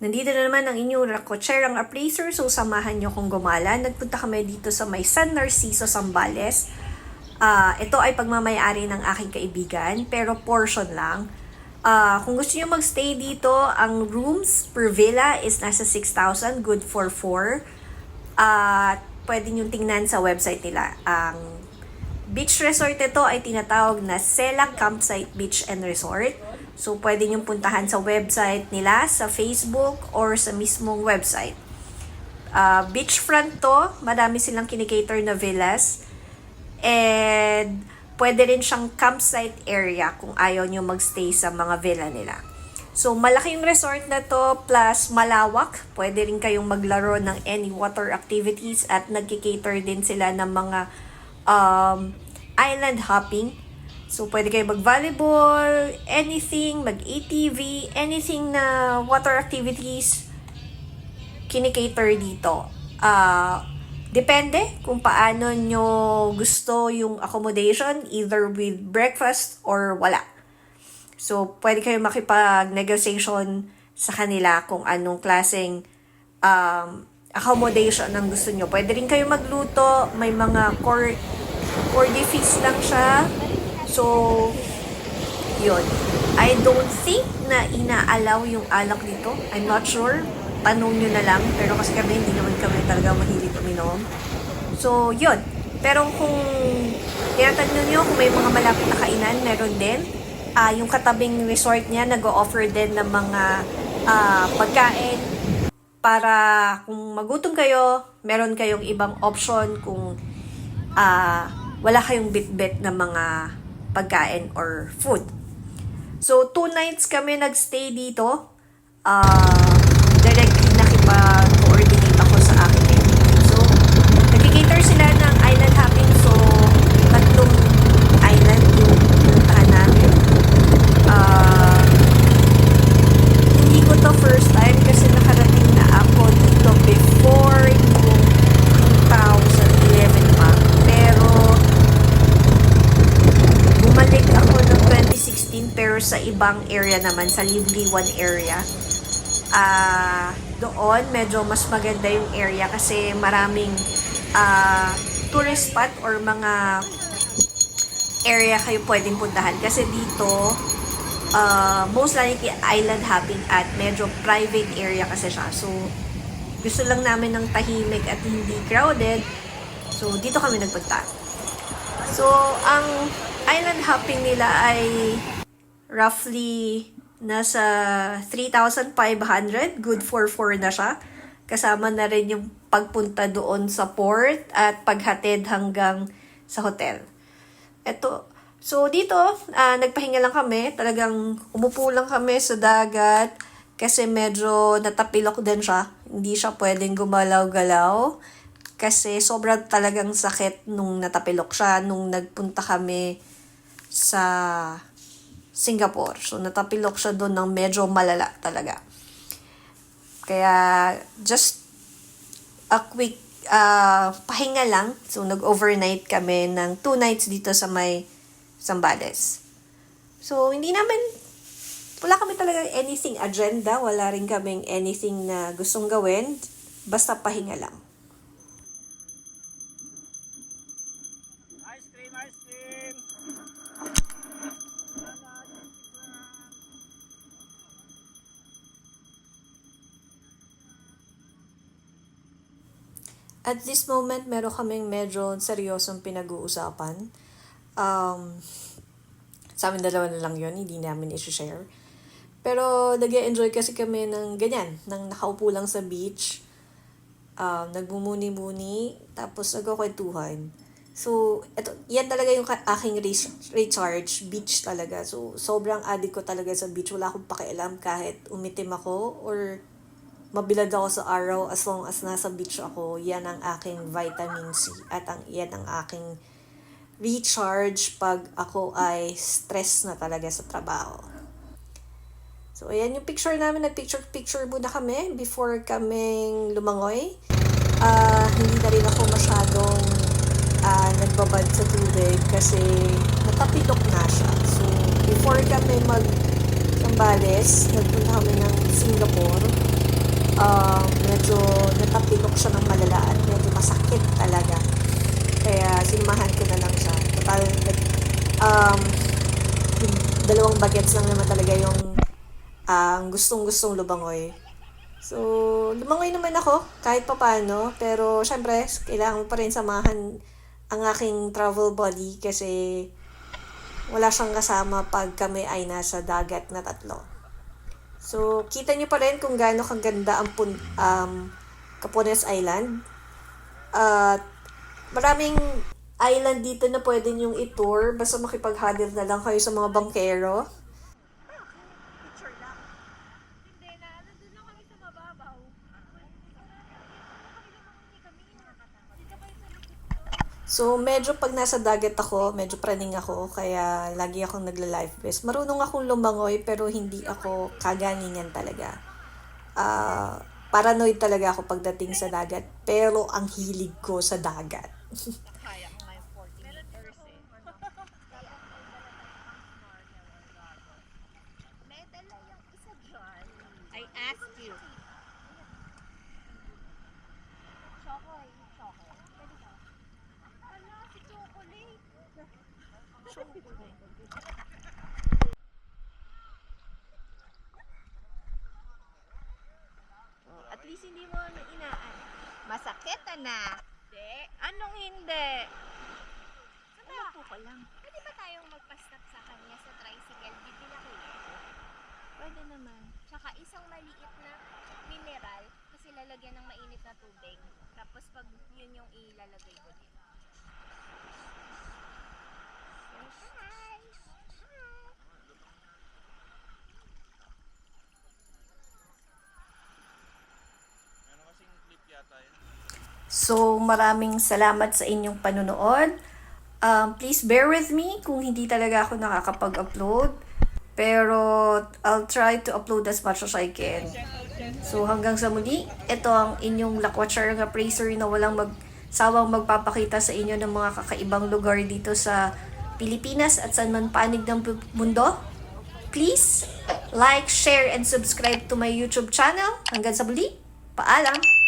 Nandito na naman ang inyong rakotserang appraiser, so samahan nyo kong gumala. Nagpunta kami dito sa may San Narciso, Zambales. Ito ay pagmamayari ng aking kaibigan, pero portion lang. Kung gusto nyo magstay dito, ang rooms per villa is nasa 6,000, good for 4. Pwede nyo tingnan sa website nila. Ang beach resort ito ay tinatawag na Sela Campsite Beach and Resort. So, pwede nyo puntahan sa website nila, sa Facebook, or sa mismong website. Beachfront to, madami silang kinikater na villas. And pwede rin siyang campsite area kung ayaw nyo magstay sa mga villa nila. So, malaki yung resort na to, plus malawak. Pwede rin kayong maglaro ng any water activities at nagkikater din sila ng mga island hopping. So, pwede kayo mag-volleyball, anything, mag-ATV, anything na water activities, kinikater dito. Depende kung paano nyo gusto yung accommodation, either with breakfast or wala. So, pwede kayo makipag-negotiation sa kanila kung anong klaseng accommodation ang gusto nyo. Pwede rin kayo magluto, may mga cordy fees lang siya. So, yun. I don't think na inaalaw yung alak dito. I'm not sure. Tanong nyo na lang. Pero kasi kami, hindi naman kami talaga mahilig uminom. So, yun. Pero kung tinatanong nyo kung may mga malapit na kainan, meron din. Yung katabing resort niya, nag-o-offer din ng mga pagkain para kung magutom kayo, meron kayong ibang option kung wala kayong bit-bit na mga pagkain or food. So, 2 nights kami nagstay dito. Directly nakipag-coordinate ako sa akin kaibigan. So, nag-cater sila ng island hopping. So, 3 island yung pinuntahan namin. Hindi ko to first time kasi nakarating na ako dito before yung 2011 pa. Pero, bumalik ako noong 2016 pero sa ibang area naman, sa Libliwan area. Doon, medyo mas maganda yung area kasi maraming tourist spot or mga area kayo pwedeng puntahan. Kasi dito, most likely island hopping at medyo private area kasi siya. So, gusto lang namin ng tahimik at hindi crowded. So, dito kami nagpunta. So, ang island hopping nila ay roughly nasa 3,500. Good for 4 na siya. Kasama na rin yung pagpunta doon sa port at paghatid hanggang sa hotel. So dito, nagpahinga lang kami. Talagang umupo lang kami sa dagat kasi medyo natapilok din siya. Hindi siya pwedeng gumalaw-galaw kasi sobrang talagang sakit nung natapilok siya nung nagpunta kami sa Singapore. So, natapilok siya doon ng medyo malala talaga. Kaya, just a quick pahinga lang. So, nag-overnight kami ng 2 nights dito sa may Zambales. So, wala kami talaga anything agenda. Wala rin kaming anything na gustong gawin. Basta pahinga lang. Ice cream! At this moment, meron kaming medyo seryosong pinag-uusapan. Sa amin dalawa na lang yun, hindi namin i-share. Pero nag-enjoy kasi kami ng ganyan, ng nakaupo lang sa beach, nagbumuni-muni, tapos nagkakwentuhan. So, yan talaga yung aking recharge, beach talaga. So, sobrang addict ko talaga sa beach. Wala akong pakialam kahit umitim ako or mabilad ako sa araw, as long as nasa beach ako. Yan ang aking vitamin C at yan ang aking recharge pag ako ay stress na talaga sa trabaho. So, ayan yung picture namin. Nag-picture muna kami before kaming lumangoy. Hindi na rin ako masyadong nagbabad sa tubig kasi natapilok na siya. So, before kami Zambales, nagpunta kami ng Singapore. medyo natapilok siya ng malala at medyo masakit talaga. Kaya sinumahan ko na lang siya. Total, yung dalawang bagets lang naman talaga yung gustong-gustong lumangoy. So, lumangoy naman ako kahit papaano. Pero, syempre, kailangan mo pa rin samahan ang aking travel buddy kasi wala siyang kasama pag kami ay nasa dagat na tatlo. So, kita nyo pa rin kung gaano kaganda ang Capones Island. At maraming island dito na pwede nyong i-tour. Basta makipag-huddle na lang kayo sa mga bangkero. So, medyo pag nasa dagat ako, medyo praning ako, kaya lagi akong nagla-life vest. Marunong akong lumangoy, pero hindi ako kaganingan talaga. Paranoid talaga ako pagdating sa dagat, pero ang hilig ko sa dagat. Kaya ko ngayon 40 meters eh. May dala yung isa dyan. I asked you. Chocoy. Chocoy. Pwede ka? Wala, si chocolate. Chocolate. Oh, at least hindi mo na inaan. Masakit na. Hindi. Anong hindi? Ano po ka lang? Pwede ba tayong magpa-stop sa kanya sa tricycle? Bibila ko yun. Pwede naman. Tsaka isang maliit na mineral kasi lalagyan ng mainit na tubig. Tapos pag yun yung ilalagay ko din. Hi! So, maraming salamat sa inyong panunood. Please bear with me kung hindi talaga ako nakakapag-upload. Pero, I'll try to upload as much as I can. So, hanggang sa muli, ito ang inyong Lakwatcher nga Praiser na walang sawang magpapakita sa inyo ng mga kakaibang lugar dito sa Pilipinas at saan man panig ng mundo. Please, like, share, and subscribe to my YouTube channel. Hanggang sa muli, paalam!